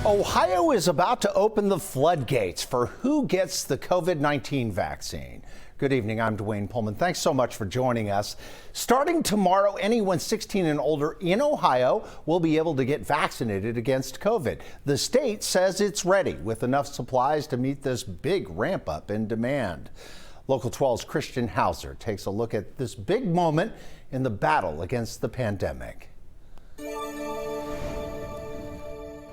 Ohio is about to open the floodgates for who gets the COVID-19 vaccine. Good evening, I'm Dwayne Pullman. Thanks so much for joining us. Starting tomorrow, anyone 16 and older in Ohio will be able to get vaccinated against COVID. The state says it's ready with enough supplies to meet this big ramp up in demand. Local 12's Christian Hauser takes a look at this big moment in the battle against the pandemic.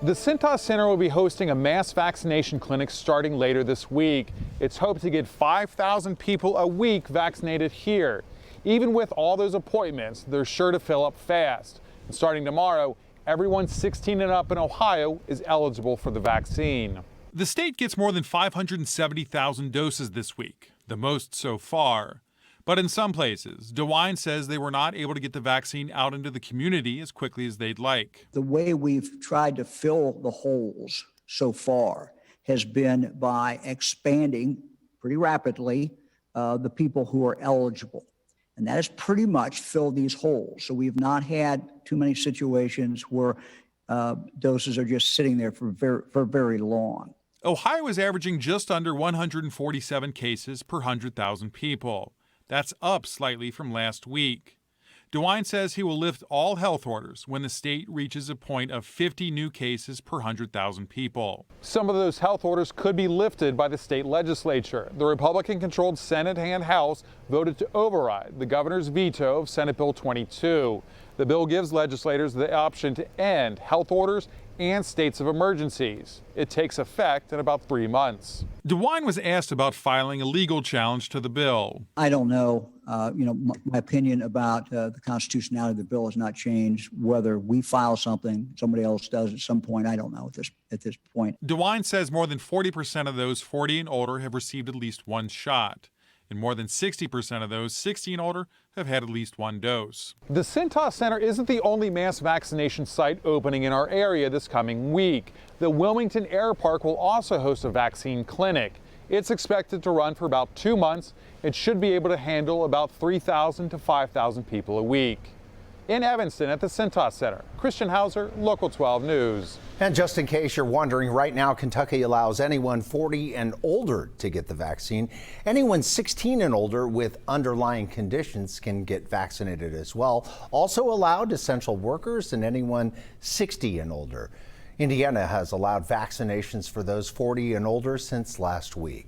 The Cintas Center will be hosting a mass vaccination clinic starting later this week. It's hoped to get 5,000 people a week vaccinated here. Even with all those appointments, they're sure to fill up fast. And starting tomorrow, everyone 16 and up in Ohio is eligible for the vaccine. The state gets more than 570,000 doses this week, the most so far. But in some places, DeWine says they were not able to get the vaccine out into the community as quickly as they'd like. The way we've tried to fill the holes so far has been by expanding pretty rapidly the people who are eligible. And that has pretty much filled these holes. So we've not had too many situations where doses are just sitting there for very long. Ohio is averaging just under 147 cases per 100,000 people. That's up slightly from last week. DeWine says he will lift all health orders when the state reaches a point of 50 new cases per 100,000 people. Some of those health orders could be lifted by the state legislature. The Republican-controlled Senate and House voted to override the governor's veto of Senate Bill 22. The bill gives legislators the option to end health orders and states of emergencies. It takes effect in about 3 months. DeWine was asked about filing a legal challenge to the bill. I don't know. My opinion about the constitutionality of the bill has not changed. Whether we file something, somebody else does at some point, I don't know at this point. DeWine says more than 40% of those 40 and older have received at least one shot. And more than 60% of those 60 and older have had at least one dose. The Cintas Center isn't the only mass vaccination site opening in our area this coming week. The Wilmington Air Park will also host a vaccine clinic. It's expected to run for about 2 months. It should be able to handle about 3,000 to 5,000 people a week. In Evanston at the Cintas Center, Christian Hauser, Local 12 News. And just in case you're wondering, right now Kentucky allows anyone 40 and older to get the vaccine. Anyone 16 and older with underlying conditions can get vaccinated as well. Also allowed essential workers and anyone 60 and older. Indiana has allowed vaccinations for those 40 and older since last week.